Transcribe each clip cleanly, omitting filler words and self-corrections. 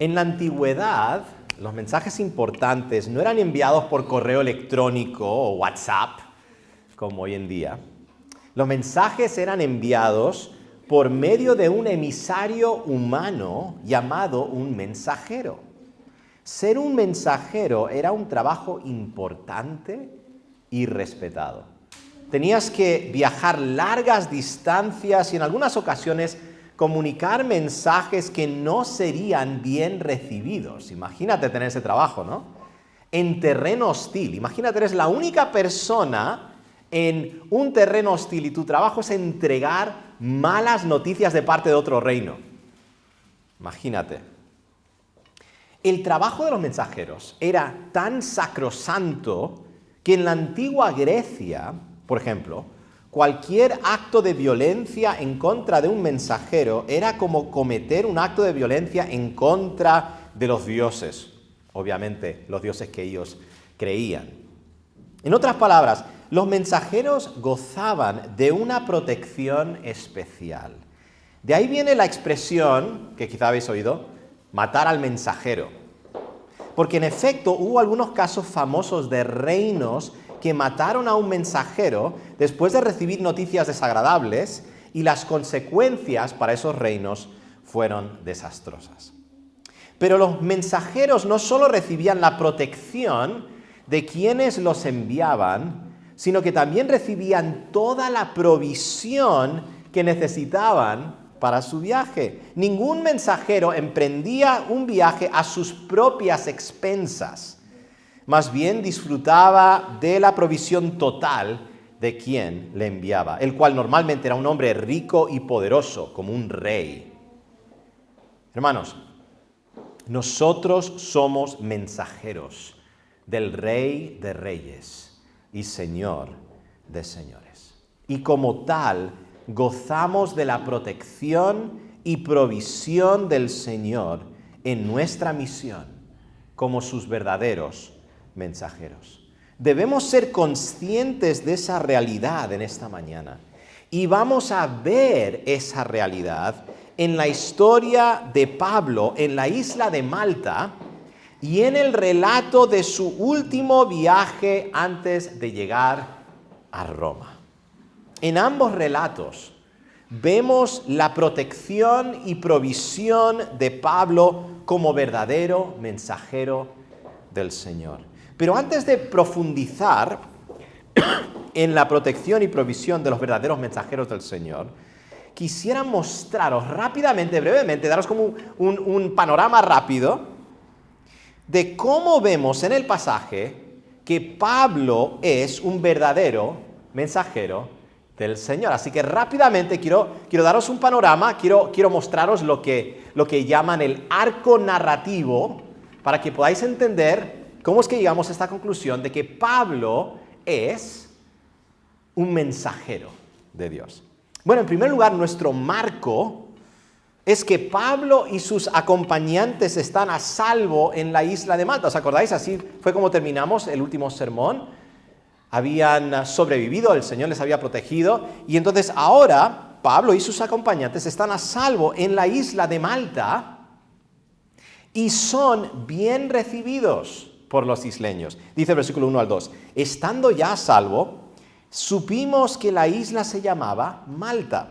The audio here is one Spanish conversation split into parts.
En la antigüedad, los mensajes importantes no eran enviados por correo electrónico o WhatsApp, como hoy en día. Los mensajes eran enviados por medio de un emisario humano llamado un mensajero. Ser un mensajero era un trabajo importante y respetado. Tenías que viajar largas distancias y en algunas ocasiones comunicar mensajes que no serían bien recibidos. Imagínate tener ese trabajo, ¿no? En terreno hostil. Imagínate, eres la única persona en un terreno hostil y tu trabajo es entregar malas noticias de parte de otro reino. Imagínate. El trabajo de los mensajeros era tan sacrosanto que en la antigua Grecia, por ejemplo, cualquier acto de violencia en contra de un mensajero era como cometer un acto de violencia en contra de los dioses. Obviamente, los dioses que ellos creían. En otras palabras, los mensajeros gozaban de una protección especial. De ahí viene la expresión, que quizá habéis oído, matar al mensajero. Porque en efecto hubo algunos casos famosos de reinos que mataron a un mensajero después de recibir noticias desagradables y las consecuencias para esos reinos fueron desastrosas. Pero los mensajeros no solo recibían la protección de quienes los enviaban, sino que también recibían toda la provisión que necesitaban para su viaje. Ningún mensajero emprendía un viaje a sus propias expensas. Más bien disfrutaba de la provisión total de quien le enviaba, el cual normalmente era un hombre rico y poderoso, como un rey. Hermanos, nosotros somos mensajeros del Rey de Reyes y Señor de Señores. Y como tal, gozamos de la protección y provisión del Señor en nuestra misión como sus verdaderos mensajeros. Debemos ser conscientes de esa realidad en esta mañana y vamos a ver esa realidad en la historia de Pablo en la isla de Malta y en el relato de su último viaje antes de llegar a Roma. En ambos relatos vemos la protección y provisión de Pablo como verdadero mensajero del Señor. Pero antes de profundizar en la protección y provisión de los verdaderos mensajeros del Señor, quisiera mostraros rápidamente, brevemente, daros como un panorama rápido de cómo vemos en el pasaje que Pablo es un verdadero mensajero del Señor. Así que rápidamente quiero daros un panorama, quiero mostraros lo que llaman el arco narrativo para que podáis entender cómo es que llegamos a esta conclusión de que Pablo es un mensajero de Dios. Bueno, en primer lugar, nuestro marco es que Pablo y sus acompañantes están a salvo en la isla de Malta. ¿Os acordáis? Así fue como terminamos el último sermón. Habían sobrevivido, el Señor les había protegido, y entonces ahora Pablo y sus acompañantes están a salvo en la isla de Malta y son bien recibidos por los isleños. Dice el versículo 1 al 2, estando ya a salvo, supimos que la isla se llamaba Malta,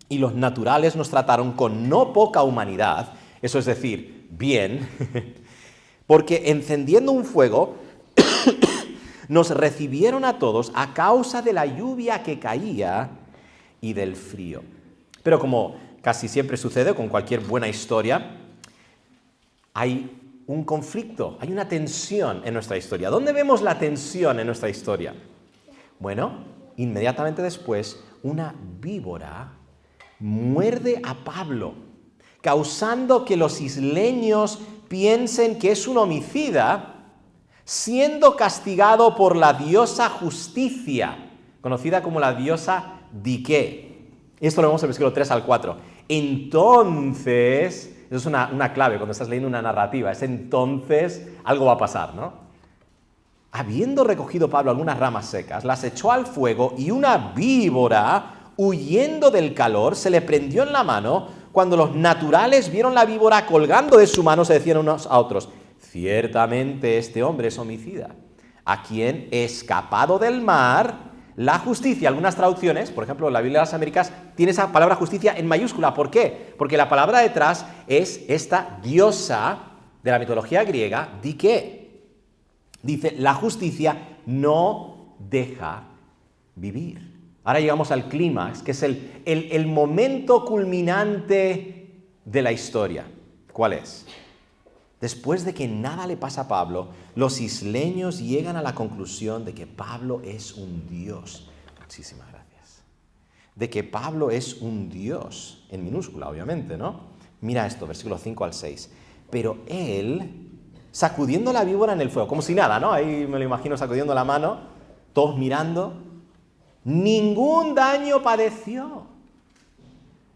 y los naturales nos trataron con no poca humanidad, eso es decir, bien, porque encendiendo un fuego, nos recibieron a todos a causa de la lluvia que caía y del frío. Pero como casi siempre sucede con cualquier buena historia, hay un conflicto, hay una tensión en nuestra historia. ¿Dónde vemos la tensión en nuestra historia? Bueno, inmediatamente después, una víbora muerde a Pablo, causando que los isleños piensen que es un homicida, siendo castigado por la diosa Justicia, conocida como la diosa Dike. Esto lo vemos en el versículo 3 al 4. Entonces, eso es una clave cuando estás leyendo una narrativa, es entonces algo va a pasar, ¿no? Habiendo recogido Pablo algunas ramas secas, las echó al fuego y una víbora, huyendo del calor, se le prendió en la mano. cuando los naturales vieron la víbora colgando de su mano, se decían unos a otros: ciertamente este hombre es homicida, a quien, escapado del mar, la justicia. Algunas traducciones, por ejemplo, la Biblia de las Américas, tiene esa palabra justicia en mayúscula. ¿Por qué? Porque la palabra detrás es esta diosa de la mitología griega, Dike. Dice: la justicia no deja vivir. Ahora llegamos al clímax, que es el momento culminante de la historia. ¿Cuál es? Después de que nada le pasa a Pablo, los isleños llegan a la conclusión de que Pablo es un dios. Muchísimas gracias. De que Pablo es un dios, en minúscula, obviamente, ¿no? Mira esto, versículos 5 al 6. Pero él, sacudiendo la víbora en el fuego, como si nada, ¿no? Ahí me lo imagino sacudiendo la mano, todos mirando. Ningún daño padeció.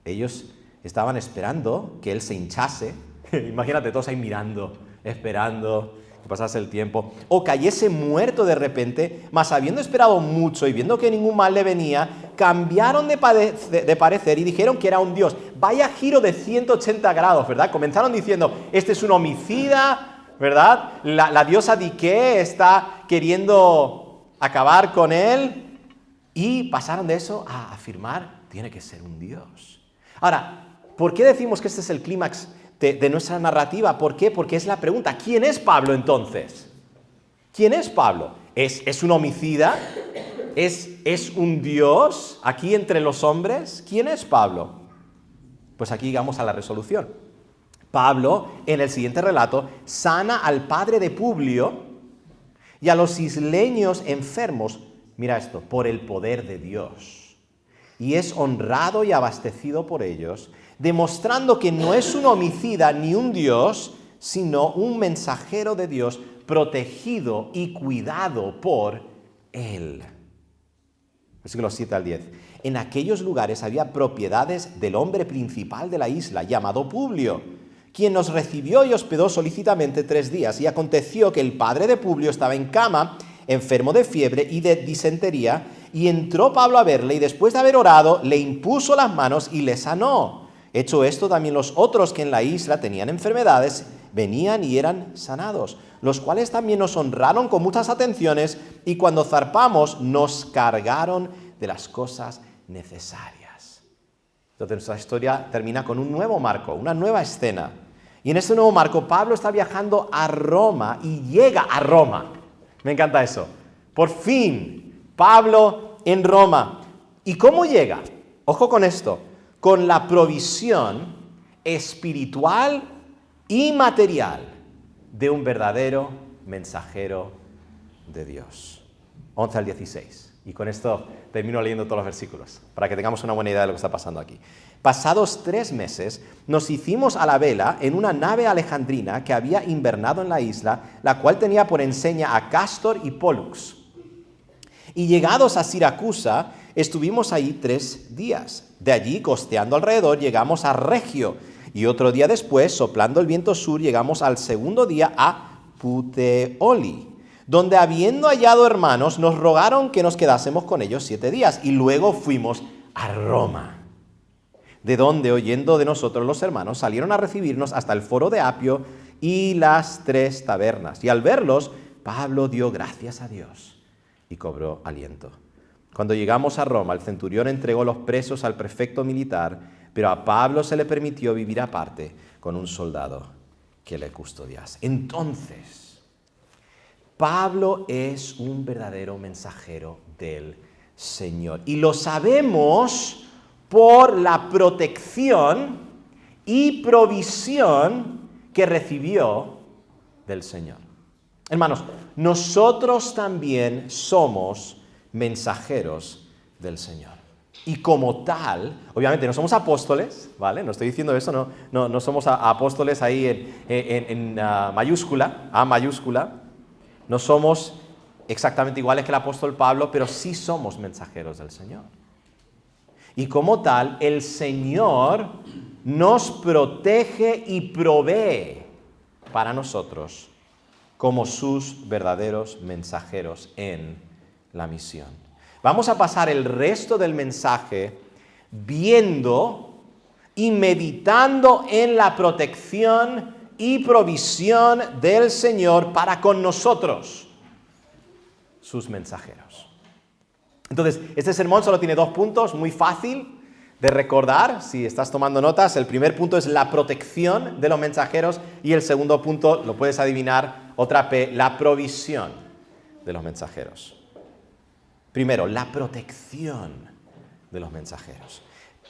Ellos estaban esperando que él se hinchase. Imagínate, todos ahí mirando, esperando que pasase el tiempo, o cayese muerto de repente, mas habiendo esperado mucho y viendo que ningún mal le venía, cambiaron de parecer y dijeron que era un dios. Vaya giro de 180 grados, ¿verdad? Comenzaron diciendo: este es un homicida, ¿verdad? La diosa Dike está queriendo acabar con él, y pasaron de eso a afirmar: tiene que ser un dios. Ahora, ¿por qué decimos que este es el clímax de nuestra narrativa? ¿Por qué? Porque es la pregunta: ¿quién es Pablo entonces? ¿Quién es Pablo? ¿Es un homicida? ¿Es un dios aquí entre los hombres? ¿Quién es Pablo? Pues aquí llegamos a la resolución. Pablo, en el siguiente relato, sana al padre de Publio y a los isleños enfermos, mira esto, por el poder de Dios. Y es honrado y abastecido por ellos, demostrando que no es un homicida ni un dios, sino un mensajero de Dios, protegido y cuidado por él. Versículos 7 al 10. En aquellos lugares había propiedades del hombre principal de la isla, llamado Publio, quien nos recibió y hospedó solícitamente 3 días. Y aconteció que el padre de Publio estaba en cama, enfermo de fiebre y de disentería, y entró Pablo a verle, y después de haber orado, le impuso las manos y le sanó. Hecho esto, también los otros que en la isla tenían enfermedades venían y eran sanados, los cuales también nos honraron con muchas atenciones, y cuando zarpamos nos cargaron de las cosas necesarias. Entonces nuestra historia termina con un nuevo marco, una nueva escena. Y en este nuevo marco Pablo está viajando a Roma y llega a Roma. Me encanta eso. Por fin, Pablo en Roma. ¿Y cómo llega? Ojo con esto. Con la provisión espiritual y material de un verdadero mensajero de Dios. 11 al 16. Y con esto termino leyendo todos los versículos, para que tengamos una buena idea de lo que está pasando aquí. Pasados 3 meses, nos hicimos a la vela en una nave alejandrina que había invernado en la isla, la cual tenía por enseña a Cástor y Pólux. Y llegados a Siracusa, estuvimos ahí 3 días. De allí, costeando alrededor, llegamos a Regio. Y otro día después, soplando el viento sur, llegamos al segundo día a Puteoli, donde, habiendo hallado hermanos, nos rogaron que nos quedásemos con ellos 7 días. Y luego fuimos a Roma, de donde, oyendo de nosotros los hermanos, salieron a recibirnos hasta el foro de Apio y las 3 tabernas. Y al verlos, Pablo dio gracias a Dios y cobró aliento. Cuando llegamos a Roma, el centurión entregó los presos al prefecto militar, pero a Pablo se le permitió vivir aparte con un soldado que le custodiase. Entonces, Pablo es un verdadero mensajero del Señor. Y lo sabemos por la protección y provisión que recibió del Señor. Hermanos, nosotros también somos mensajeros del Señor. Y como tal, obviamente no somos apóstoles, ¿vale? No estoy diciendo eso, no somos apóstoles ahí en mayúscula, A mayúscula. No somos exactamente iguales que el apóstol Pablo, pero sí somos mensajeros del Señor. Y como tal, el Señor nos protege y provee para nosotros como sus verdaderos mensajeros en la misión. Vamos a pasar el resto del mensaje viendo y meditando en la protección y provisión del Señor para con nosotros, sus mensajeros. Entonces, este sermón solo tiene 2 puntos, muy fácil de recordar, si estás tomando notas. El primer punto es la protección de los mensajeros y el segundo punto, lo puedes adivinar, otra P, la provisión de los mensajeros. Primero, la protección de los mensajeros.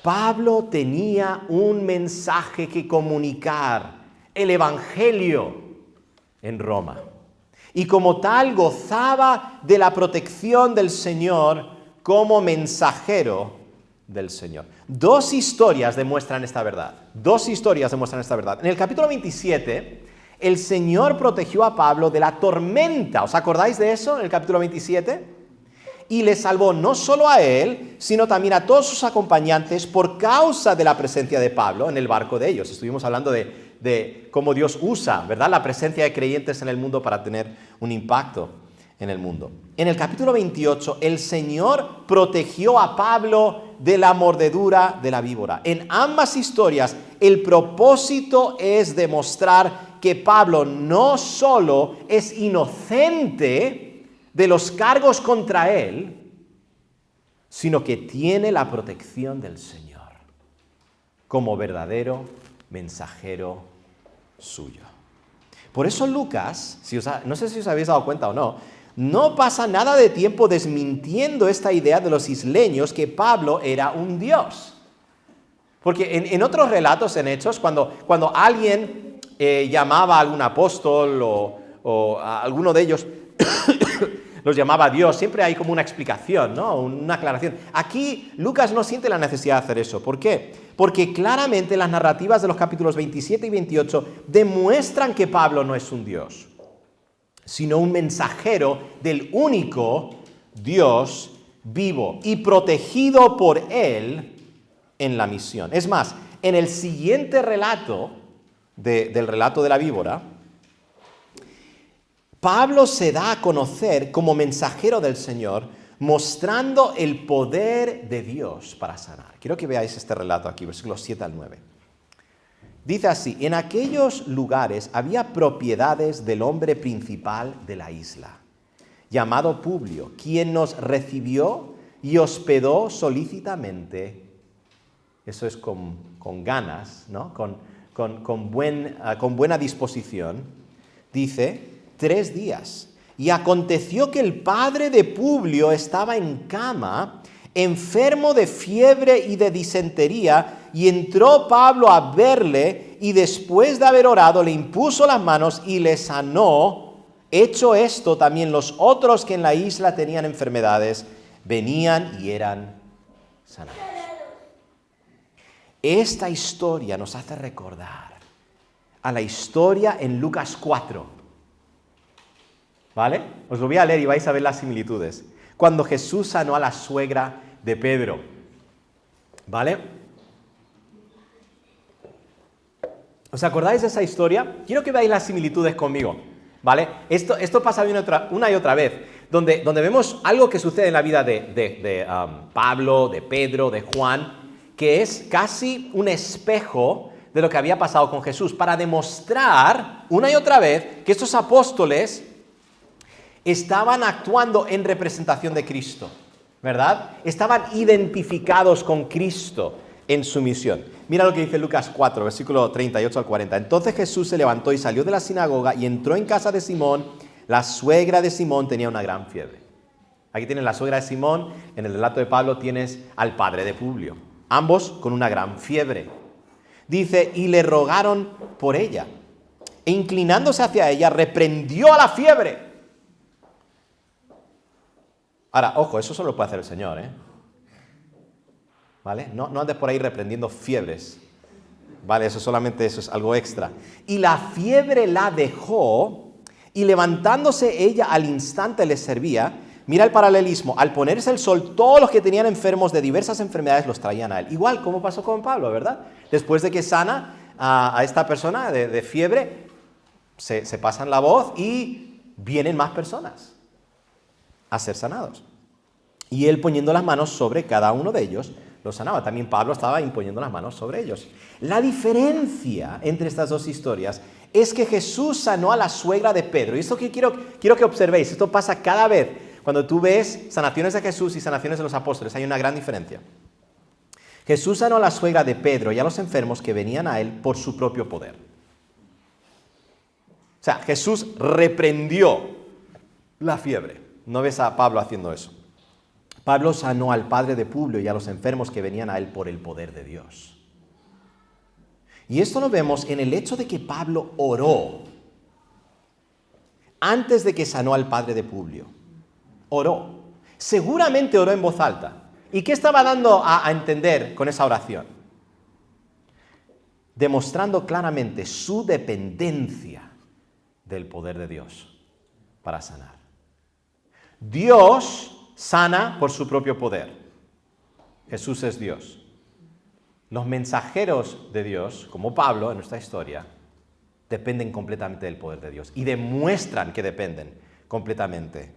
Pablo tenía un mensaje que comunicar, el Evangelio en Roma. Y como tal gozaba de la protección del Señor como mensajero del Señor. 2 historias demuestran esta verdad. 2 historias demuestran esta verdad. En el capítulo 27, el Señor protegió a Pablo de la tormenta. ¿Os acordáis de eso en el capítulo 27? Y le salvó no solo a él, sino también a todos sus acompañantes por causa de la presencia de Pablo en el barco de ellos. Estuvimos hablando de cómo Dios usa, ¿verdad?, la presencia de creyentes en el mundo para tener un impacto en el mundo. En el capítulo 28, el Señor protegió a Pablo de la mordedura de la víbora. En ambas historias, el propósito es demostrar que Pablo no solo es inocente de los cargos contra él, sino que tiene la protección del Señor como verdadero mensajero suyo. Por eso Lucas, no sé si os habéis dado cuenta o no pasa nada de tiempo desmintiendo esta idea de los isleños que Pablo era un dios. Porque en otros relatos, en Hechos, cuando alguien llamaba a algún apóstol o a alguno de ellos los llamaba Dios, siempre hay como una explicación, ¿no?, una aclaración. Aquí Lucas no siente la necesidad de hacer eso. ¿Por qué? Porque claramente las narrativas de los capítulos 27 y 28 demuestran que Pablo no es un Dios, sino un mensajero del único Dios vivo y protegido por Él en la misión. Es más, en el siguiente relato del relato de la víbora, Pablo se da a conocer como mensajero del Señor, mostrando el poder de Dios para sanar. Quiero que veáis este relato aquí, versículos 7 al 9. Dice así: en aquellos lugares había propiedades del hombre principal de la isla, llamado Publio, quien nos recibió y hospedó solícitamente. Eso es con ganas, ¿no?, con buena disposición. Dice: 3 días. Y aconteció que el padre de Publio estaba en cama, enfermo de fiebre y de disentería, y entró Pablo a verle, y después de haber orado, le impuso las manos y le sanó. Hecho esto, también los otros que en la isla tenían enfermedades, venían y eran sanados. Esta historia nos hace recordar a la historia en Lucas 4. ¿Vale? Os lo voy a leer y vais a ver las similitudes. Cuando Jesús sanó a la suegra de Pedro. ¿Vale? ¿Os acordáis de esa historia? Quiero que veáis las similitudes conmigo. ¿Vale? Esto pasa una y otra vez. Donde vemos algo que sucede en la vida de Pablo, de Pedro, de Juan, que es casi un espejo de lo que había pasado con Jesús, para demostrar una y otra vez que estos apóstoles estaban actuando en representación de Cristo, ¿verdad? Estaban identificados con Cristo en su misión. Mira lo que dice Lucas 4, versículo 38 al 40. Entonces Jesús se levantó y salió de la sinagoga y entró en casa de Simón. La suegra de Simón tenía una gran fiebre. Aquí tienes la suegra de Simón, en el relato de Pablo tienes al padre de Publio, ambos con una gran fiebre. Dice: y le rogaron por ella, e inclinándose hacia ella, reprendió a la fiebre. Ahora, ojo, eso solo lo puede hacer el Señor, ¿eh? ¿Vale? No andes por ahí reprendiendo fiebres, ¿vale? Eso es algo extra. Y la fiebre la dejó, y levantándose ella al instante le servía. Mira el paralelismo: al ponerse el sol, todos los que tenían enfermos de diversas enfermedades los traían a él. Igual como pasó con Pablo, ¿verdad? Después de que sana a esta persona de fiebre, se pasan la voz y vienen más personas a ser sanados. Y él, poniendo las manos sobre cada uno de ellos, los sanaba. También Pablo estaba imponiendo las manos sobre ellos. La diferencia entre estas dos historias es que Jesús sanó a la suegra de Pedro. Y esto que quiero que observéis. Esto pasa cada vez. Cuando tú ves sanaciones de Jesús y sanaciones de los apóstoles, hay una gran diferencia. Jesús sanó a la suegra de Pedro y a los enfermos que venían a él por su propio poder. O sea, Jesús reprendió la fiebre. No ves a Pablo haciendo eso. Pablo sanó al padre de Publio y a los enfermos que venían a él por el poder de Dios. Y esto lo vemos en el hecho de que Pablo oró antes de que sanó al padre de Publio. Oró. Seguramente oró en voz alta. ¿Y qué estaba dando a entender con esa oración? Demostrando claramente su dependencia del poder de Dios para sanar. Dios sana por su propio poder. Jesús es Dios. Los mensajeros de Dios, como Pablo en nuestra historia, dependen completamente del poder de Dios y demuestran que dependen completamente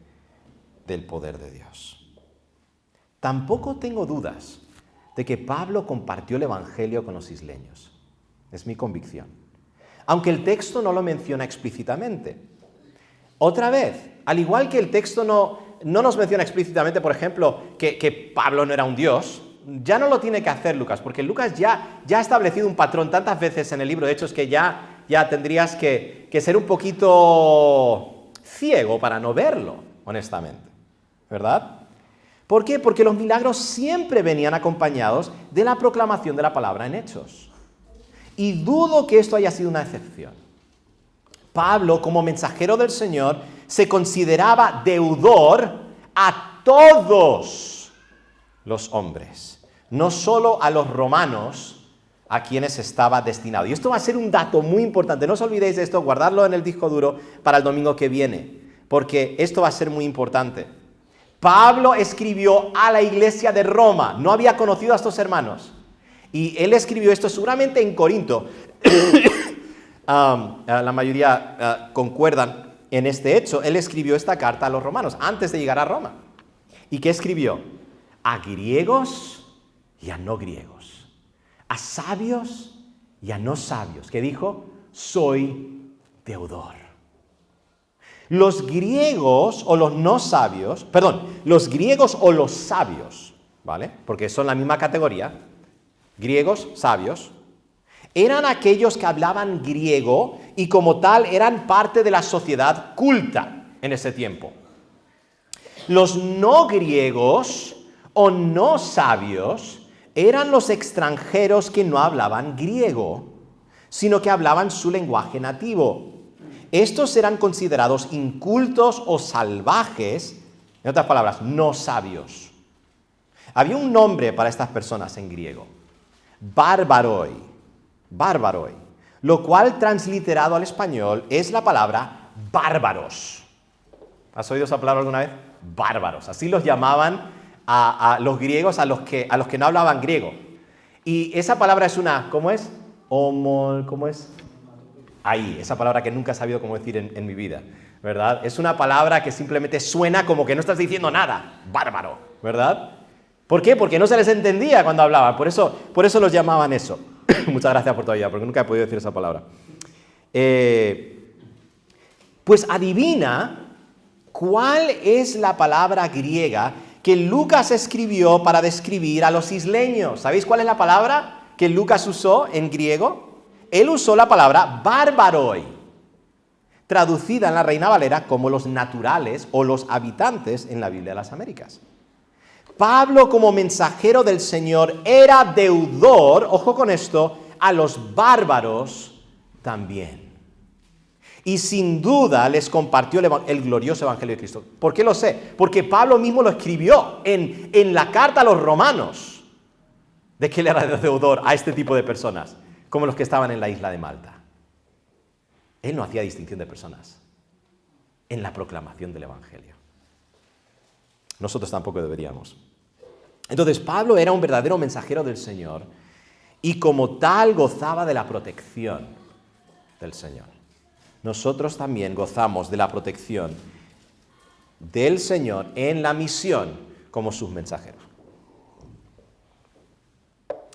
del poder de Dios. Tampoco tengo dudas de que Pablo compartió el Evangelio con los isleños. Es mi convicción. Aunque el texto no lo menciona explícitamente. Otra vez, al igual que el texto no nos menciona explícitamente, por ejemplo, que Pablo no era un dios, ya no lo tiene que hacer Lucas, porque Lucas ya ha establecido un patrón tantas veces en el libro de Hechos que ya tendrías que ser un poquito ciego para no verlo, honestamente. ¿Verdad? ¿Por qué? Porque los milagros siempre venían acompañados de la proclamación de la palabra en Hechos. Y dudo que esto haya sido una excepción. Pablo, como mensajero del Señor, se consideraba deudor a todos los hombres, no solo a los romanos a quienes estaba destinado. Y esto va a ser un dato muy importante. No os olvidéis de esto, guardarlo en el disco duro para el domingo que viene, porque esto va a ser muy importante. Pablo escribió a la iglesia de Roma, no había conocido a estos hermanos. Y él escribió esto seguramente en Corinto. La mayoría concuerdan en este hecho. Él escribió esta carta a los romanos antes de llegar a Roma. ¿Y qué escribió? A griegos y a no griegos. A sabios y a no sabios. ¿Qué dijo? Soy deudor. Los griegos o los no sabios, los griegos o los sabios, ¿vale? Porque son la misma categoría, griegos, sabios, eran aquellos que hablaban griego y como tal eran parte de la sociedad culta en ese tiempo. Los no griegos o no sabios eran los extranjeros que no hablaban griego, sino que hablaban su lenguaje nativo. Estos eran considerados incultos o salvajes, en otras palabras, no sabios. Había un nombre para estas personas en griego, bárbaroi, lo cual transliterado al español es la palabra bárbaros. ¿Has oído esa palabra alguna vez? Bárbaros. Así los llamaban a los griegos, a los que no hablaban griego. Y esa palabra es una, ¿cómo es? ¿Cómo es? Ahí, esa palabra que nunca he sabido cómo decir en mi vida, ¿verdad? Es una palabra que simplemente suena como que no estás diciendo nada, bárbaro, ¿verdad? ¿Por qué? Porque no se les entendía cuando hablaban, por eso los llamaban eso. Muchas gracias por tu ayuda, porque nunca he podido decir esa palabra. Pues adivina cuál es la palabra griega que Lucas escribió para describir a los isleños. ¿Sabéis cuál es la palabra que Lucas usó en griego? Él usó la palabra bárbaroi, traducida en la Reina Valera como los naturales o los habitantes en la Biblia de las Américas. Pablo, como mensajero del Señor, era deudor, ojo con esto, a los bárbaros también. Y sin duda les compartió el glorioso Evangelio de Cristo. ¿Por qué lo sé? Porque Pablo mismo lo escribió en la carta a los romanos, de que él era deudor a este tipo de personas, como los que estaban en la isla de Malta. Él no hacía distinción de personas en la proclamación del Evangelio. Nosotros tampoco deberíamos. Entonces, Pablo era un verdadero mensajero del Señor y como tal gozaba de la protección del Señor. Nosotros también gozamos de la protección del Señor en la misión como sus mensajeros.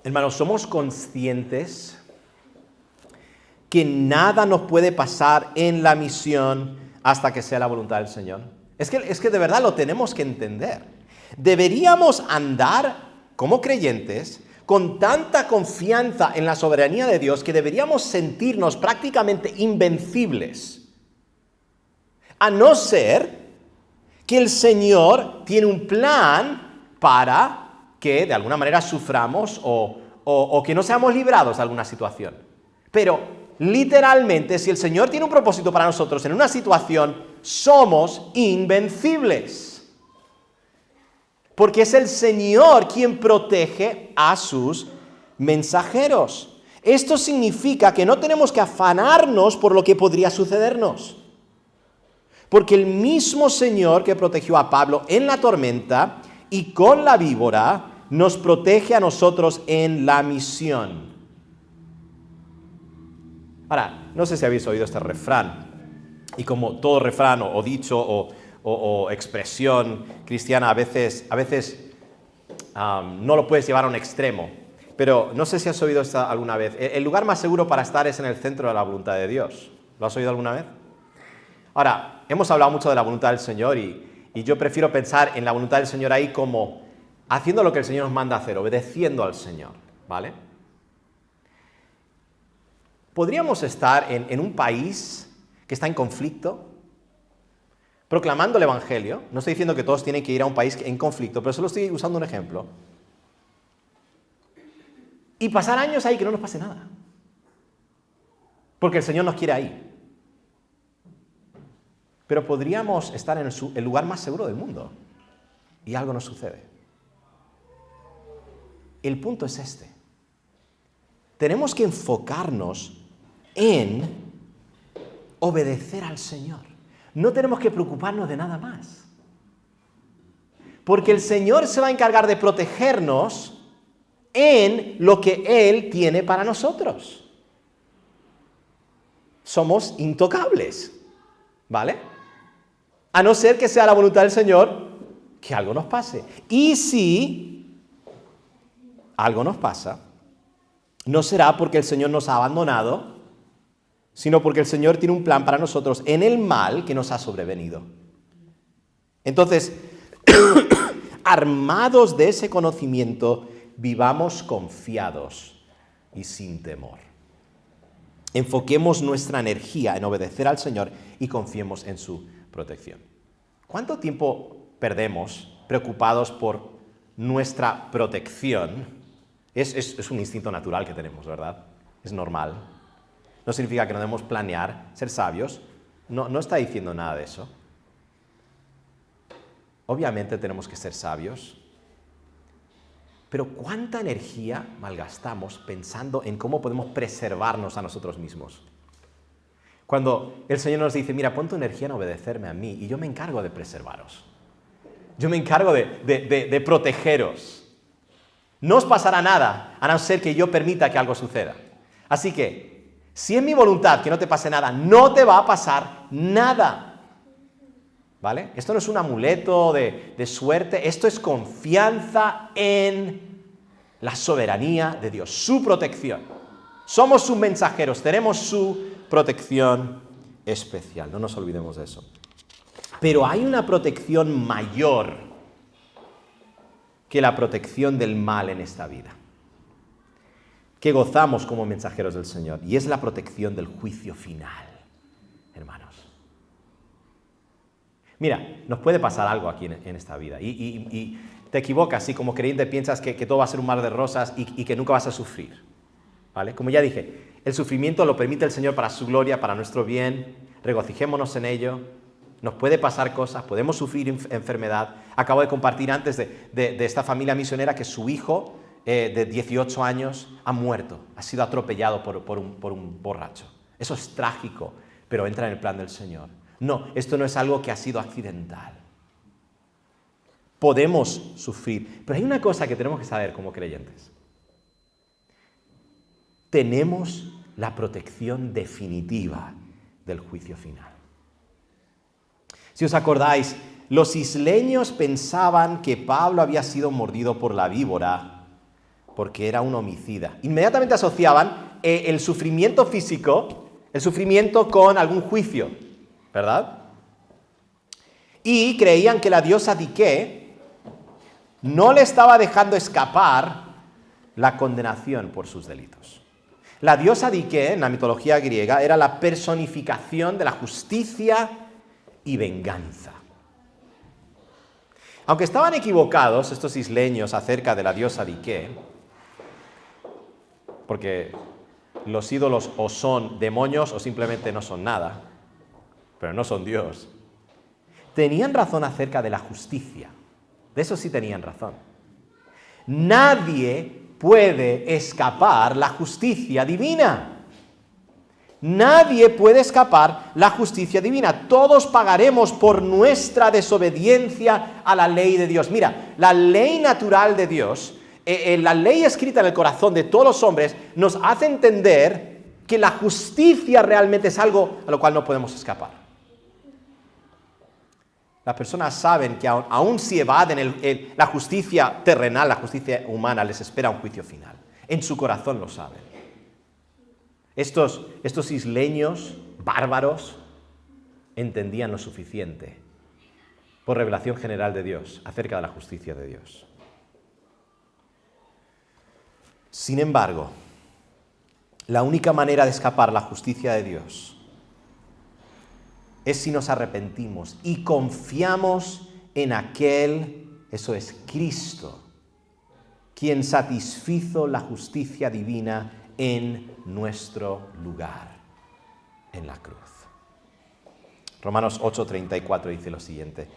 Hermanos, somos conscientes que nada nos puede pasar en la misión hasta que sea la voluntad del Señor. Es que de verdad lo tenemos que entender. Deberíamos andar como creyentes con tanta confianza en la soberanía de Dios que deberíamos sentirnos prácticamente invencibles. A no ser que el Señor tiene un plan para que de alguna manera suframos o que no seamos librados de alguna situación. Pero literalmente, si el Señor tiene un propósito para nosotros en una situación, somos invencibles. Porque es el Señor quien protege a sus mensajeros. Esto significa que no tenemos que afanarnos por lo que podría sucedernos. Porque el mismo Señor que protegió a Pablo en la tormenta y con la víbora, nos protege a nosotros en la misión. Ahora, no sé si habéis oído este refrán. Y como todo refrán o dicho o expresión cristiana, a veces no lo puedes llevar a un extremo. Pero no sé si has oído esto alguna vez. El lugar más seguro para estar es en el centro de la voluntad de Dios. ¿Lo has oído alguna vez? Ahora, hemos hablado mucho de la voluntad del Señor y yo prefiero pensar en la voluntad del Señor ahí como haciendo lo que el Señor nos manda hacer, obedeciendo al Señor, ¿vale? ¿Podríamos estar en un país que está en conflicto, proclamando el Evangelio? No estoy diciendo que todos tienen que ir a un país en conflicto, pero solo estoy usando un ejemplo. Y pasar años ahí que no nos pase nada. Porque el Señor nos quiere ahí. Pero podríamos estar en el lugar más seguro del mundo y algo nos sucede. El punto es este. Tenemos que enfocarnos en obedecer al Señor. No tenemos que preocuparnos de nada más. Porque el Señor se va a encargar de protegernos en lo que Él tiene para nosotros. Somos intocables, ¿vale? A no ser que sea la voluntad del Señor que algo nos pase. Y si algo nos pasa, no será porque el Señor nos ha abandonado, sino porque el Señor tiene un plan para nosotros en el mal que nos ha sobrevenido. Entonces, armados de ese conocimiento, vivamos confiados y sin temor. Enfoquemos nuestra energía en obedecer al Señor y confiemos en su protección. ¿Cuánto tiempo perdemos preocupados por nuestra protección? Es un instinto natural que tenemos, ¿verdad? Es normal. No significa que no debemos planear, ser sabios. No está diciendo nada de eso. Obviamente tenemos que ser sabios. Pero ¿cuánta energía malgastamos pensando en cómo podemos preservarnos a nosotros mismos? Cuando el Señor nos dice, mira, pon tu energía en obedecerme a mí y yo me encargo de preservaros. Yo me encargo de protegeros. No os pasará nada, a no ser que yo permita que algo suceda. Así que, si es mi voluntad que no te pase nada, no te va a pasar nada. ¿Vale? Esto no es un amuleto de suerte, esto es confianza en la soberanía de Dios, su protección. Somos sus mensajeros, tenemos su protección especial, no nos olvidemos de eso. Pero hay una protección mayor que la protección del mal en esta vida, que gozamos como mensajeros del Señor, y es la protección del juicio final, hermanos. Mira, nos puede pasar algo aquí en esta vida y te equivocas y como creyente piensas que todo va a ser un mar de rosas y que nunca vas a sufrir, ¿vale? Como ya dije, el sufrimiento lo permite el Señor para su gloria, para nuestro bien, regocijémonos en ello. Nos puede pasar cosas, podemos sufrir enfermedad. Acabo de compartir antes de esta familia misionera que su hijo de 18 años ha muerto, ha sido atropellado por un borracho. Eso es trágico, pero entra en el plan del Señor. No, esto no es algo que ha sido accidental. Podemos sufrir, pero hay una cosa que tenemos que saber como creyentes. Tenemos la protección definitiva del juicio final. Si os acordáis, los isleños pensaban que Pablo había sido mordido por la víbora porque era un homicida. Inmediatamente asociaban el sufrimiento físico, el sufrimiento con algún juicio, ¿verdad? Y creían que la diosa Dike no le estaba dejando escapar la condenación por sus delitos. La diosa Dike, en la mitología griega, era la personificación de la justicia y venganza. Aunque estaban equivocados estos isleños acerca de la diosa Dike, porque los ídolos o son demonios o simplemente no son nada, pero no son Dios, tenían razón acerca de la justicia. De eso sí tenían razón. Nadie puede escapar la justicia divina. Nadie puede escapar la justicia divina. Todos pagaremos por nuestra desobediencia a la ley de Dios. Mira, la ley natural de Dios, la ley escrita en el corazón de todos los hombres, nos hace entender que la justicia realmente es algo a lo cual no podemos escapar. Las personas saben que aun si evaden la justicia terrenal, la justicia humana, les espera un juicio final. En su corazón lo saben. Estos isleños bárbaros entendían lo suficiente por revelación general de Dios acerca de la justicia de Dios. Sin embargo, la única manera de escapar la justicia de Dios es si nos arrepentimos y confiamos en aquel, eso es Cristo, quien satisfizo la justicia divina en nuestro lugar, en la cruz. Romanos 8:34 dice lo siguiente: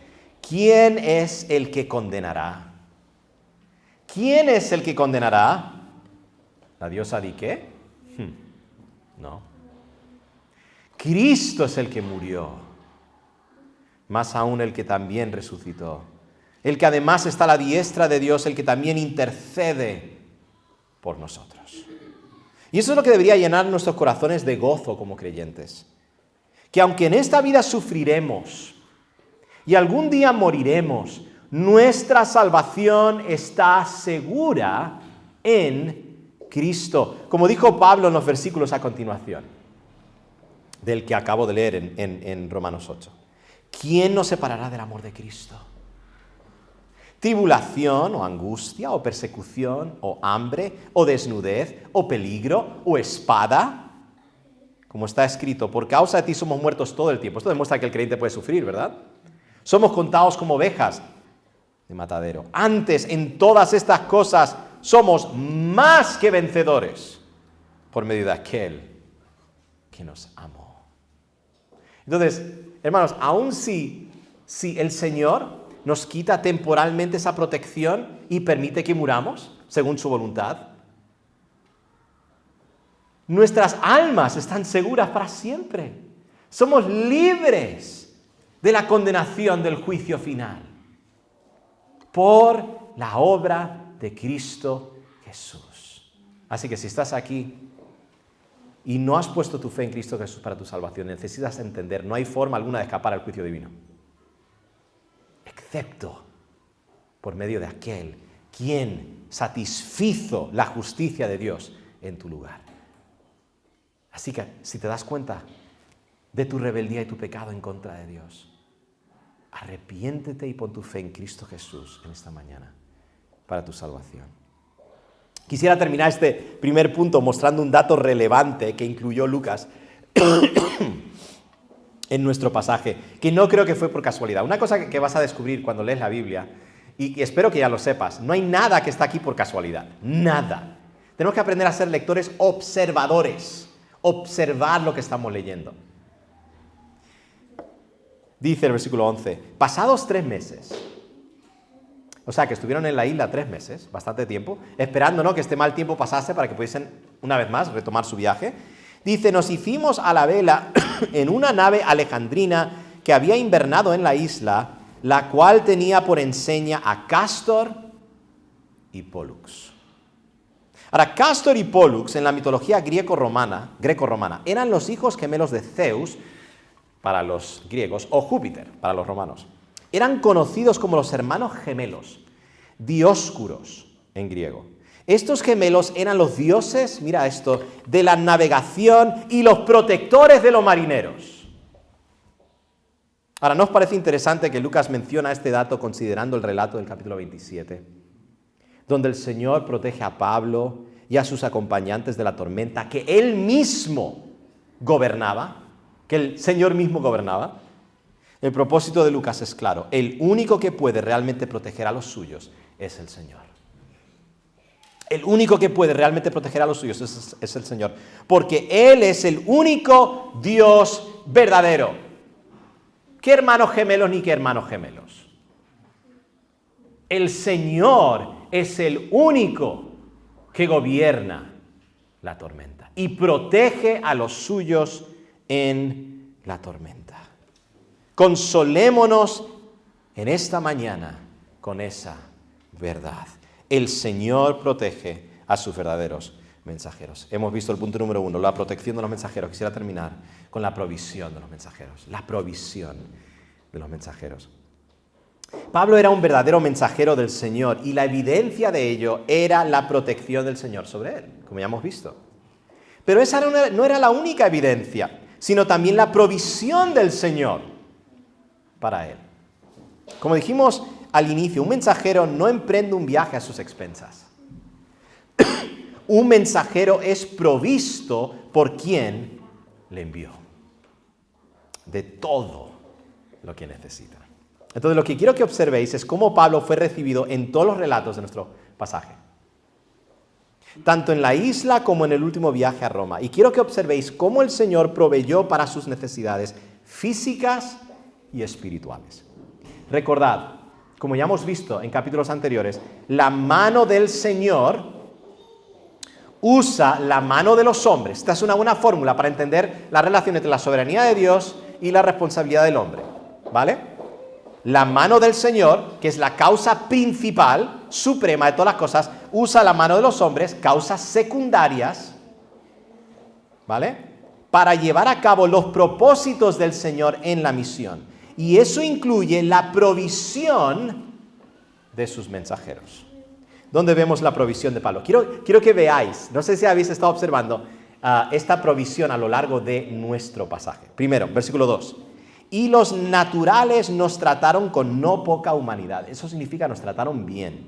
¿quién es el que condenará? ¿Quién es el que condenará? ¿La diosa Dike? No. Cristo es el que murió, más aún el que también resucitó, el que además está a la diestra de Dios, el que también intercede por nosotros. Y eso es lo que debería llenar nuestros corazones de gozo como creyentes. Que aunque en esta vida sufriremos y algún día moriremos, nuestra salvación está segura en Cristo. Como dijo Pablo en los versículos a continuación, del que acabo de leer en Romanos 8. ¿Quién nos separará del amor de Cristo? ¿Tribulación o angustia o persecución o hambre o desnudez o peligro o espada? Como está escrito, por causa de ti somos muertos todo el tiempo. Esto demuestra que el creyente puede sufrir, ¿verdad? Somos contados como ovejas de matadero. Antes, en todas estas cosas, somos más que vencedores por medio de aquel que nos amó. Entonces, hermanos, aun si el Señor nos quita temporalmente esa protección y permite que muramos, según su voluntad, nuestras almas están seguras para siempre. Somos libres de la condenación del juicio final por la obra de Cristo Jesús. Así que si estás aquí y no has puesto tu fe en Cristo Jesús para tu salvación, necesitas entender, no hay forma alguna de escapar al juicio divino, excepto por medio de aquel quien satisfizo la justicia de Dios en tu lugar. Así que si te das cuenta de tu rebeldía y tu pecado en contra de Dios, arrepiéntete y pon tu fe en Cristo Jesús en esta mañana para tu salvación. Quisiera terminar este primer punto mostrando un dato relevante que incluyó Lucas en nuestro pasaje, que no creo que fue por casualidad. Una cosa que vas a descubrir cuando lees la Biblia, y espero que ya lo sepas, no hay nada que está aquí por casualidad, nada. Tenemos que aprender a ser lectores observadores, observar lo que estamos leyendo. Dice el versículo 11, pasados 3 meses, o sea que estuvieron en la isla 3 meses, bastante tiempo, esperando, ¿no?, que este mal tiempo pasase para que pudiesen una vez más retomar su viaje. Dice, nos hicimos a la vela en una nave alejandrina que había invernado en la isla, la cual tenía por enseña a Cástor y Pólux. Ahora, Cástor y Pólux en la mitología greco-romana eran los hijos gemelos de Zeus para los griegos o Júpiter para los romanos. Eran conocidos como los hermanos gemelos, Dioscuros en griego. Estos gemelos eran los dioses, mira esto, de la navegación y los protectores de los marineros. Ahora, ¿no os parece interesante que Lucas menciona este dato considerando el relato del capítulo 27? Donde el Señor protege a Pablo y a sus acompañantes de la tormenta que Él mismo gobernaba, que el Señor mismo gobernaba. El propósito de Lucas es claro, el único que puede realmente proteger a los suyos es el Señor. El único que puede realmente proteger a los suyos es el Señor, porque Él es el único Dios verdadero. ¿Qué hermanos gemelos ni qué hermanos gemelos? El Señor es el único que gobierna la tormenta y protege a los suyos en la tormenta. Consolémonos en esta mañana con esa verdad. El Señor protege a sus verdaderos mensajeros. Hemos visto el punto número 1, la protección de los mensajeros. Quisiera terminar con la provisión de los mensajeros. La provisión de los mensajeros. Pablo era un verdadero mensajero del Señor y la evidencia de ello era la protección del Señor sobre él, como ya hemos visto. Pero esa no era la única evidencia, sino también la provisión del Señor para él. Como dijimos al inicio, un mensajero no emprende un viaje a sus expensas. Un mensajero es provisto por quien le envió de todo lo que necesita. Entonces, lo que quiero que observéis es cómo Pablo fue recibido en todos los relatos de nuestro pasaje. Tanto en la isla como en el último viaje a Roma. Y quiero que observéis cómo el Señor proveyó para sus necesidades físicas y espirituales. Recordad, como ya hemos visto en capítulos anteriores, la mano del Señor usa la mano de los hombres. Esta es una buena fórmula para entender la relación entre la soberanía de Dios y la responsabilidad del hombre. ¿Vale? La mano del Señor, que es la causa principal, suprema de todas las cosas, usa la mano de los hombres, causas secundarias, ¿vale? Para llevar a cabo los propósitos del Señor en la misión. Y eso incluye la provisión de sus mensajeros. ¿Dónde vemos la provisión de Pablo? Quiero que veáis, no sé si habéis estado observando esta provisión a lo largo de nuestro pasaje. Primero, versículo 2. Y los naturales nos trataron con no poca humanidad. Eso significa nos trataron bien.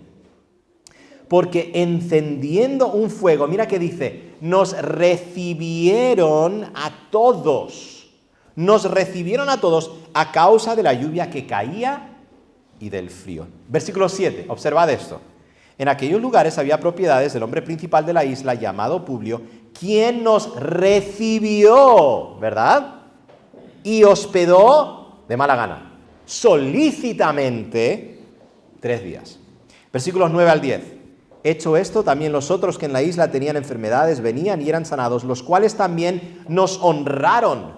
Porque encendiendo un fuego, mira que dice, nos recibieron a todos. Nos recibieron a todos a causa de la lluvia que caía y del frío. Versículo 7, observad esto. En aquellos lugares había propiedades del hombre principal de la isla llamado Publio, quien nos recibió, ¿verdad? Y hospedó de mala gana, solícitamente, 3 días. Versículos 9 al 10. Hecho esto, también los otros que en la isla tenían enfermedades venían y eran sanados, los cuales también nos honraron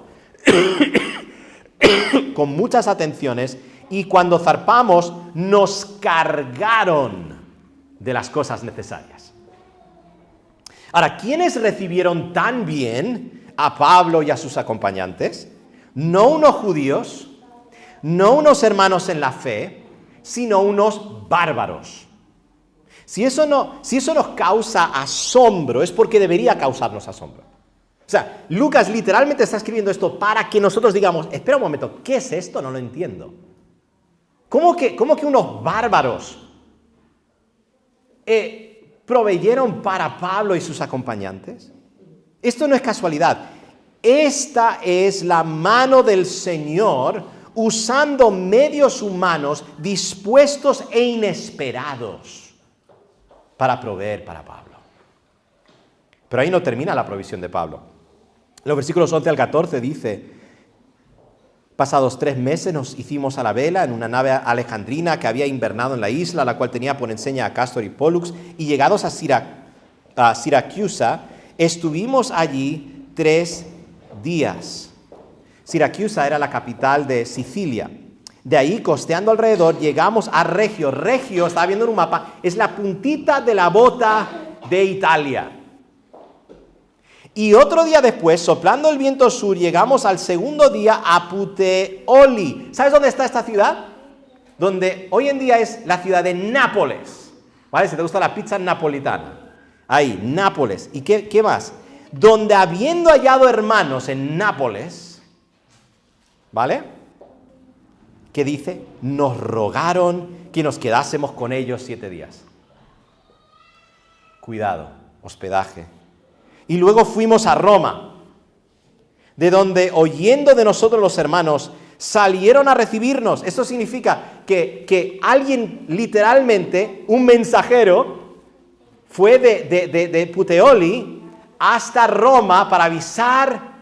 con muchas atenciones, y cuando zarpamos nos cargaron de las cosas necesarias. Ahora, ¿quiénes recibieron tan bien a Pablo y a sus acompañantes? No unos judíos, no unos hermanos en la fe, sino unos bárbaros. Si eso nos causa asombro, es porque debería causarnos asombro. O sea, Lucas literalmente está escribiendo esto para que nosotros digamos, espera un momento, ¿qué es esto? No lo entiendo. ¿Cómo que unos bárbaros proveyeron para Pablo y sus acompañantes? Esto no es casualidad. Esta es la mano del Señor usando medios humanos dispuestos e inesperados para proveer para Pablo. Pero ahí no termina la provisión de Pablo. Los versículos 11 al 14 dice, pasados 3 meses nos hicimos a la vela en una nave alejandrina que había invernado en la isla, la cual tenía por enseña a Cástor y Pólux, y llegados a Siracusa, estuvimos allí 3 días. Siracusa era la capital de Sicilia. De ahí, costeando alrededor, llegamos a Regio. Regio, estaba viendo en un mapa, es la puntita de la bota de Italia. Y otro día después, soplando el viento sur, llegamos al segundo día a Puteoli. ¿Sabes dónde está esta ciudad? Donde hoy en día es la ciudad de Nápoles. ¿Vale? Si te gusta la pizza napolitana. Ahí, Nápoles. ¿Y qué más? Donde habiendo hallado hermanos en Nápoles, ¿vale? ¿Qué dice? Nos rogaron que nos quedásemos con ellos 7 días. Cuidado, hospedaje. Y luego fuimos a Roma, de donde, oyendo de nosotros los hermanos, salieron a recibirnos. Esto significa que alguien, literalmente, un mensajero, fue de Puteoli hasta Roma para avisar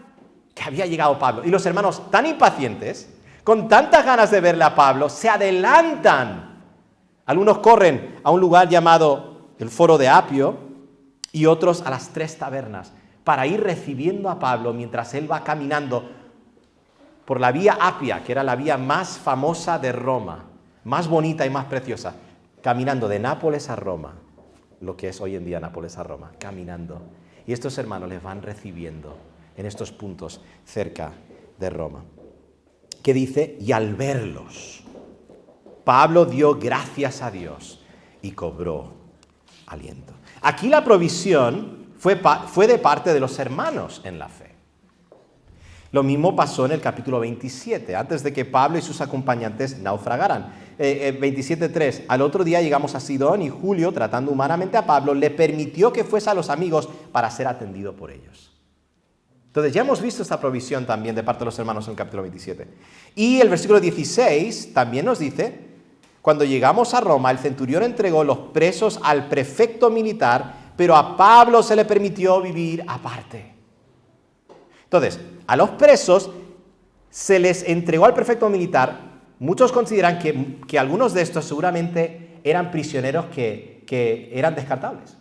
que había llegado Pablo. Y los hermanos, tan impacientes, con tantas ganas de verle a Pablo, se adelantan. Algunos corren a un lugar llamado el Foro de Apio y otros a las 3 tabernas para ir recibiendo a Pablo mientras él va caminando por la vía Apia, que era la vía más famosa de Roma, más bonita y más preciosa, caminando de Nápoles a Roma, lo que es hoy en día Nápoles a Roma, caminando. Y estos hermanos les van recibiendo en estos puntos cerca de Roma. ¿Qué dice? Y al verlos, Pablo dio gracias a Dios y cobró aliento. Aquí la provisión fue de parte de los hermanos en la fe. Lo mismo pasó en el capítulo 27, antes de que Pablo y sus acompañantes naufragaran. 27:3, al otro día llegamos a Sidón y Julio, tratando humanamente a Pablo, le permitió que fuese a los amigos para ser atendido por ellos. Entonces ya hemos visto esta provisión también de parte de los hermanos en el capítulo 27. Y el versículo 16 también nos dice, cuando llegamos a Roma, el centurión entregó los presos al prefecto militar, pero a Pablo se le permitió vivir aparte. Entonces, a los presos se les entregó al prefecto militar. Muchos consideran que algunos de estos seguramente eran prisioneros que eran descartables.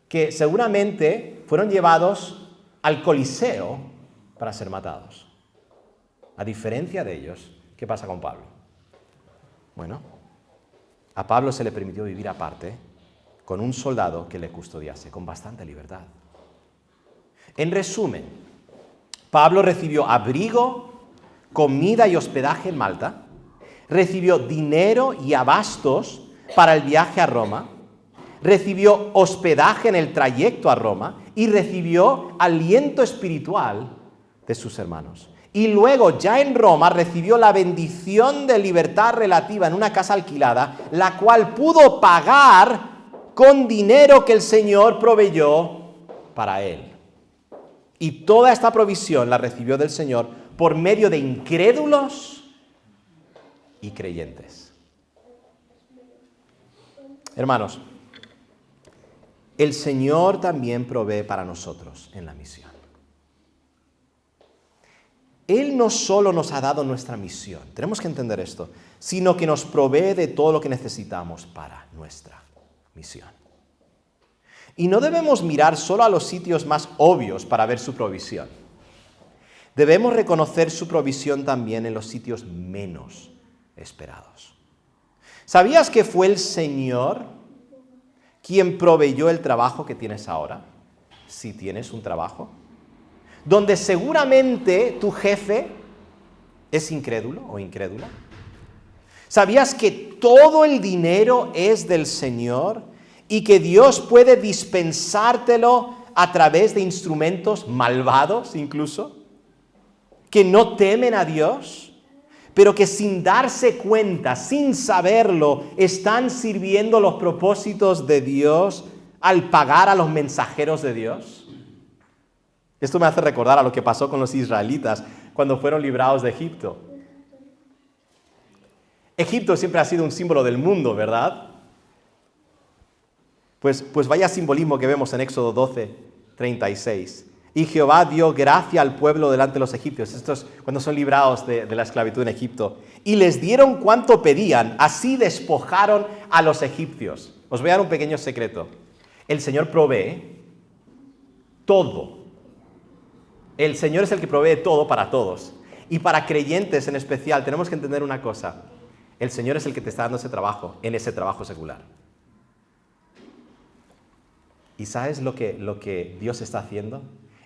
Que seguramente fueron llevados al Coliseo para ser matados. A diferencia de ellos, ¿qué pasa con Pablo? Bueno, a Pablo se le permitió vivir aparte con un soldado que le custodiase con bastante libertad. En resumen, Pablo recibió abrigo, comida y hospedaje en Malta, recibió dinero y abastos para el viaje a Roma, recibió hospedaje en el trayecto a Roma y recibió aliento espiritual de sus hermanos. Y luego, ya en Roma, recibió la bendición de libertad relativa en una casa alquilada, la cual pudo pagar con dinero que el Señor proveyó para él. Y toda esta provisión la recibió del Señor por medio de incrédulos y creyentes. Hermanos, el Señor también provee para nosotros en la misión. Él no solo nos ha dado nuestra misión, tenemos que entender esto, sino que nos provee de todo lo que necesitamos para nuestra misión. Y no debemos mirar solo a los sitios más obvios para ver su provisión. Debemos reconocer su provisión también en los sitios menos esperados. ¿Sabías que fue el Señor quien proveyó el trabajo que tienes ahora? Si tienes un trabajo, donde seguramente tu jefe es incrédulo o incrédula. ¿Sabías que todo el dinero es del Señor y que Dios puede dispensártelo a través de instrumentos malvados incluso, que no temen a Dios, pero que sin darse cuenta, sin saberlo, están sirviendo los propósitos de Dios al pagar a los mensajeros de Dios? Esto me hace recordar a lo que pasó con los israelitas cuando fueron librados de Egipto. Egipto siempre ha sido un símbolo del mundo, ¿verdad? Pues vaya simbolismo que vemos en Éxodo 12:36. Y Jehová dio gracia al pueblo delante de los egipcios. Esto es cuando son librados de la esclavitud en Egipto. Y les dieron cuanto pedían, así despojaron a los egipcios. Os voy a dar un pequeño secreto. El Señor provee todo. El Señor es el que provee todo para todos. Y para creyentes en especial tenemos que entender una cosa. El Señor es el que te está dando ese trabajo, en ese trabajo secular. ¿Y sabes lo que Dios está haciendo?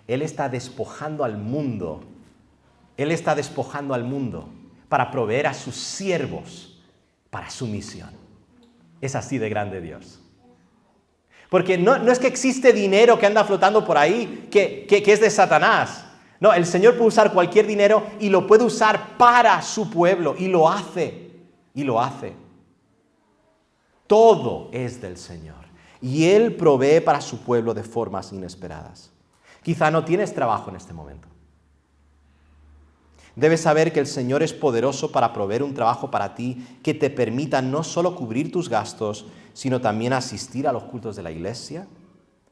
Él está despojando al mundo. Él está despojando al mundo para proveer a sus siervos para su misión. Es así de grande Dios. Porque no es que existe dinero que anda flotando por ahí, que es de Satanás. No, el Señor puede usar cualquier dinero y lo puede usar para su pueblo. Y lo hace. Y lo hace. Todo es del Señor. Y Él provee para su pueblo de formas inesperadas. Quizá no tienes trabajo en este momento. Debes saber que el Señor es poderoso para proveer un trabajo para ti que te permita no solo cubrir tus gastos, sino también asistir a los cultos de la iglesia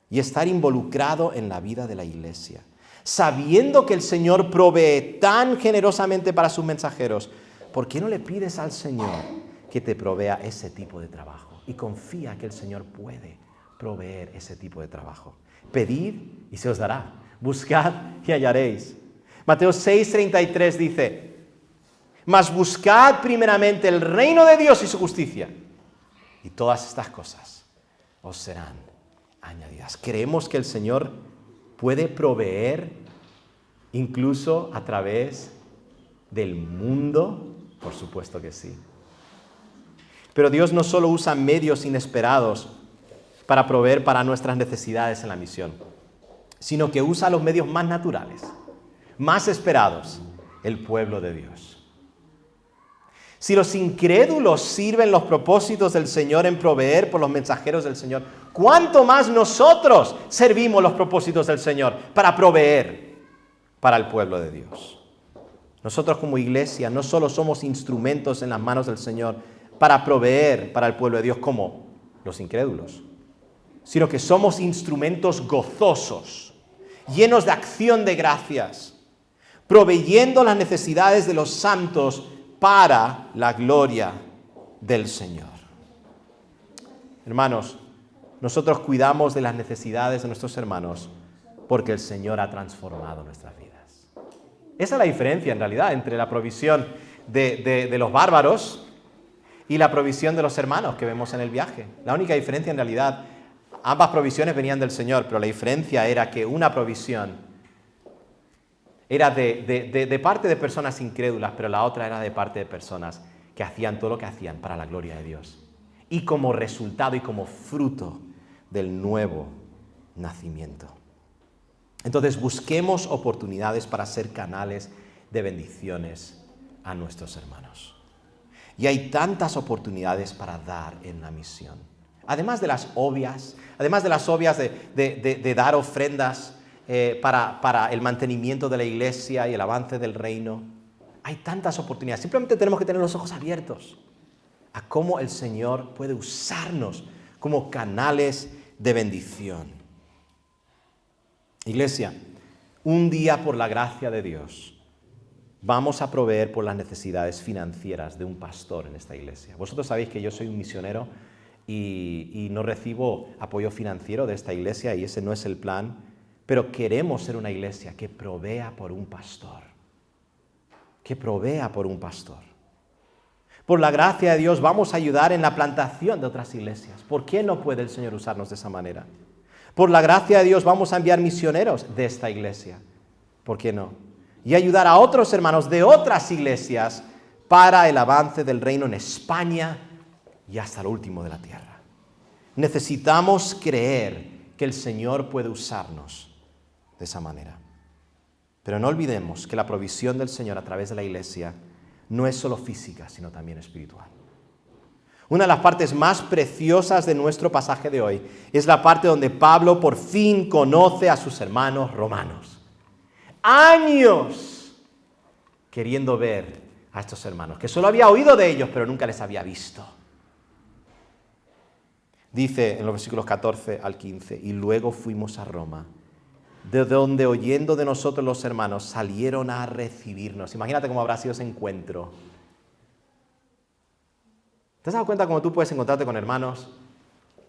y estar involucrado en la vida de la iglesia. Sabiendo que el Señor provee tan generosamente para sus mensajeros, ¿por qué no le pides al Señor que te provea ese tipo de trabajo? Y confía que el Señor puede proveer ese tipo de trabajo. Pedid y se os dará. Buscad y hallaréis. Mateo 6:33 dice, mas buscad primeramente el reino de Dios y su justicia, y todas estas cosas os serán añadidas. Creemos que el Señor puede proveer incluso a través del mundo, por supuesto que sí. Pero Dios no solo usa medios inesperados para proveer para nuestras necesidades en la misión, sino que usa los medios más naturales, más esperados, el pueblo de Dios. Si los incrédulos sirven los propósitos del Señor en proveer por los mensajeros del Señor, ¿cuánto más nosotros servimos los propósitos del Señor para proveer para el pueblo de Dios? Nosotros como iglesia no solo somos instrumentos en las manos del Señor para proveer para el pueblo de Dios como los incrédulos, sino que somos instrumentos gozosos, llenos de acción de gracias, proveyendo las necesidades de los santos para la gloria del Señor. Hermanos, nosotros cuidamos de las necesidades de nuestros hermanos porque el Señor ha transformado nuestras vidas. Esa es la diferencia en realidad entre la provisión de los bárbaros y la provisión de los hermanos que vemos en el viaje. La única diferencia en realidad, ambas provisiones venían del Señor, pero la diferencia era que una provisión era de parte de personas incrédulas, pero la otra era de parte de personas que hacían todo lo que hacían para la gloria de Dios. Y como resultado y como fruto del nuevo nacimiento. Entonces busquemos oportunidades para ser canales de bendiciones a nuestros hermanos. Y hay tantas oportunidades para dar en la misión. Además de las obvias de dar ofrendas para el mantenimiento de la iglesia y el avance del reino. Hay tantas oportunidades. Simplemente tenemos que tener los ojos abiertos a cómo el Señor puede usarnos como canales de bendición. Iglesia, un día por la gracia de Dios vamos a proveer por las necesidades financieras de un pastor en esta iglesia. Vosotros sabéis que yo soy un misionero y no recibo apoyo financiero de esta iglesia y ese no es el plan. Pero queremos ser una iglesia que provea por un pastor. Que provea por un pastor. Por la gracia de Dios vamos a ayudar en la plantación de otras iglesias. ¿Por qué no puede el Señor usarnos de esa manera? Por la gracia de Dios vamos a enviar misioneros de esta iglesia. ¿Por qué no? Y ayudar a otros hermanos de otras iglesias para el avance del reino en España y hasta lo último de la tierra. Necesitamos creer que el Señor puede usarnos de esa manera. Pero no olvidemos que la provisión del Señor a través de la iglesia no es solo física, sino también espiritual. Una de las partes más preciosas de nuestro pasaje de hoy es la parte donde Pablo por fin conoce a sus hermanos romanos. Años queriendo ver a estos hermanos, que solo había oído de ellos, pero nunca les había visto. Dice en los versículos 14 al 15, y luego fuimos a Roma, de donde oyendo de nosotros los hermanos salieron a recibirnos. Imagínate cómo habrá sido ese encuentro. ¿Te has dado cuenta cómo tú puedes encontrarte con hermanos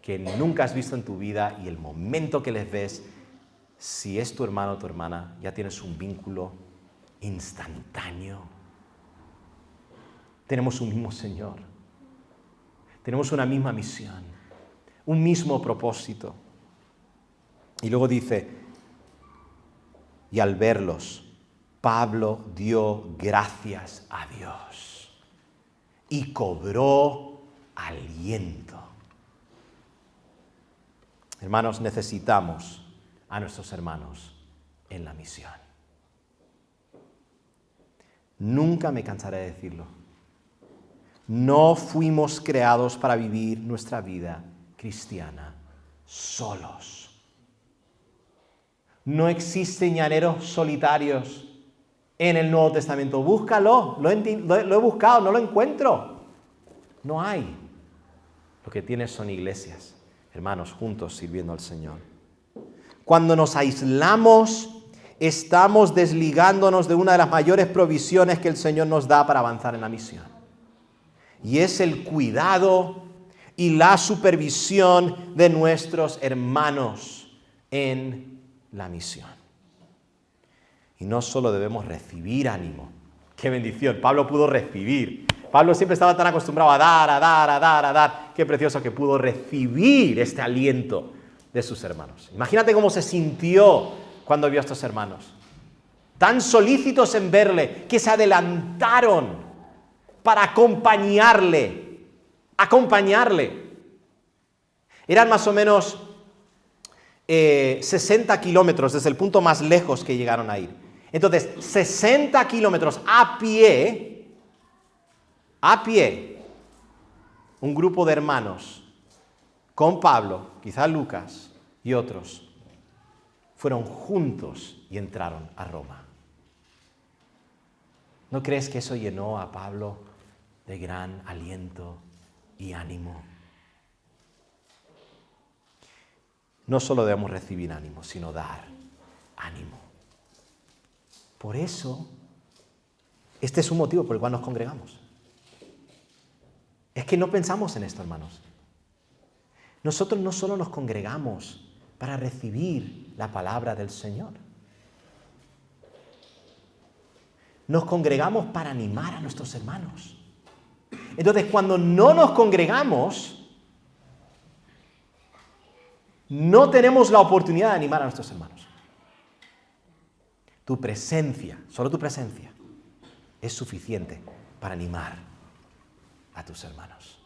que nunca has visto en tu vida y el momento que les ves, si es tu hermano o tu hermana, ya tienes un vínculo instantáneo? Tenemos un mismo Señor. Tenemos una misma misión, un mismo propósito. Y luego dice, y al verlos, Pablo dio gracias a Dios y cobró aliento. Hermanos, necesitamos a nuestros hermanos en la misión. Nunca me cansaré de decirlo. No fuimos creados para vivir nuestra vida cristiana solos. No existen llaneros solitarios en el Nuevo Testamento. Búscalo, lo he buscado, no lo encuentro. No hay. Lo que tienes son iglesias, hermanos, juntos sirviendo al Señor. Cuando nos aislamos, estamos desligándonos de una de las mayores provisiones que el Señor nos da para avanzar en la misión. Y es el cuidado y la supervisión de nuestros hermanos en la misión. Y no solo debemos recibir ánimo. ¡Qué bendición! Pablo pudo recibir. Pablo siempre estaba tan acostumbrado a dar. Qué precioso que pudo recibir este aliento de sus hermanos. Imagínate cómo se sintió cuando vio a estos hermanos. Tan solícitos en verle que se adelantaron para acompañarle. Eran más o menos 60 kilómetros desde el punto más lejos que llegaron a ir. Entonces, 60 kilómetros a pie, un grupo de hermanos con Pablo, quizás Lucas y otros, fueron juntos y entraron a Roma. ¿No crees que eso llenó a Pablo de gran aliento y ánimo? No solo debemos recibir ánimo, sino dar ánimo. Por eso, este es un motivo por el cual nos congregamos. Es que no pensamos en esto, hermanos. Nosotros no solo nos congregamos para recibir la palabra del Señor. Nos congregamos para animar a nuestros hermanos. Entonces, cuando no nos congregamos, no tenemos la oportunidad de animar a nuestros hermanos. Tu presencia, solo tu presencia, es suficiente para animar a tus hermanos.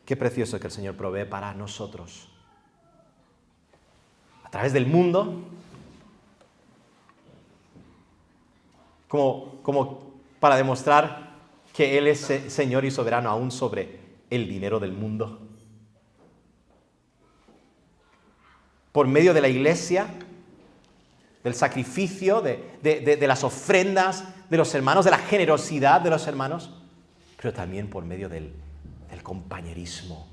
Qué precioso que el Señor provee para nosotros. A través del mundo, como para demostrar que Él es Señor y soberano aún sobre el dinero del mundo. Por medio de la iglesia, del sacrificio, de las ofrendas de los hermanos, de la generosidad de los hermanos, pero también por medio del compañerismo,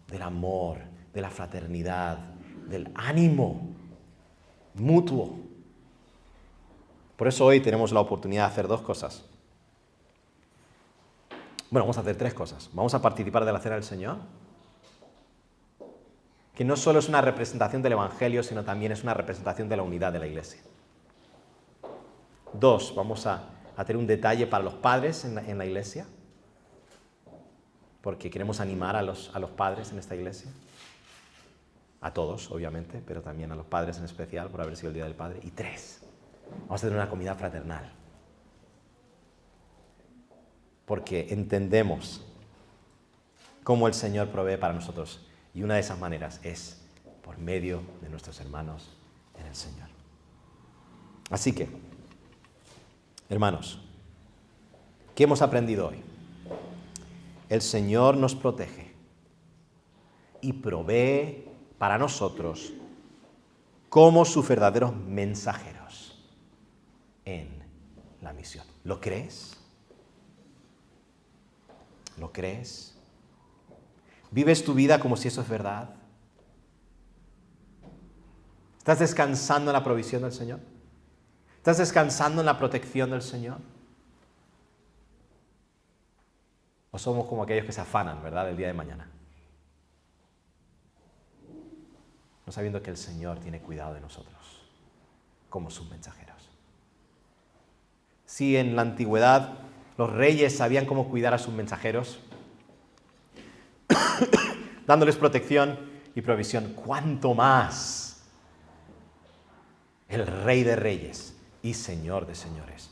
del amor, de la fraternidad, del ánimo mutuo. Por eso hoy tenemos la oportunidad de hacer dos cosas. Bueno, vamos a hacer tres cosas. Vamos a participar de la Cena del Señor, que no solo es una representación del Evangelio, sino también es una representación de la unidad de la Iglesia. Dos, vamos a tener un detalle para los padres en la Iglesia, porque queremos animar a los padres en esta Iglesia. A todos, obviamente, pero también a los padres en especial, por haber sido el Día del Padre. Y tres, vamos a tener una comida fraternal, porque entendemos cómo el Señor provee para nosotros. Y una de esas maneras es por medio de nuestros hermanos en el Señor. Así que, hermanos, ¿qué hemos aprendido hoy? El Señor nos protege y provee para nosotros como sus verdaderos mensajeros en la misión. ¿Lo crees? ¿Lo crees? ¿Vives tu vida como si eso es verdad? ¿Estás descansando en la provisión del Señor? ¿Estás descansando en la protección del Señor? ¿O somos como aquellos que se afanan, verdad, del día de mañana? No sabiendo que el Señor tiene cuidado de nosotros como sus mensajeros. Si en la antigüedad los reyes sabían cómo cuidar a sus mensajeros, dándoles protección y provisión, ¿cuánto más el Rey de Reyes y Señor de Señores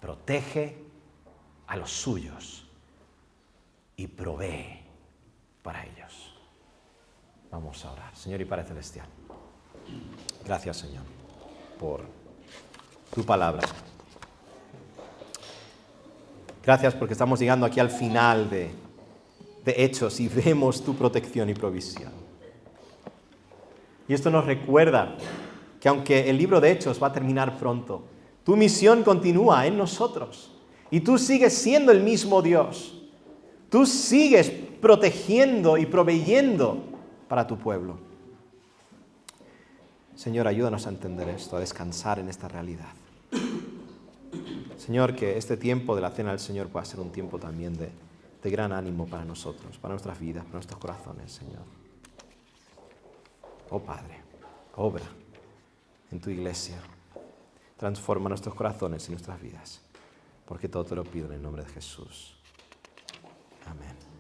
protege a los suyos y provee para ellos? Vamos a orar. Señor y Padre Celestial, gracias, Señor, por tu palabra. Gracias porque estamos llegando aquí al final de Hechos y vemos tu protección y provisión. Y esto nos recuerda que aunque el libro de Hechos va a terminar pronto, tu misión continúa en nosotros. Y tú sigues siendo el mismo Dios. Tú sigues protegiendo y proveyendo para tu pueblo. Señor, ayúdanos a entender esto, a descansar en esta realidad. Señor, que este tiempo de la cena del Señor pueda ser un tiempo también de gran ánimo para nosotros, para nuestras vidas, para nuestros corazones, Señor. Oh Padre, obra en tu iglesia. Transforma nuestros corazones y nuestras vidas. Porque todo te lo pido en el nombre de Jesús. Amén.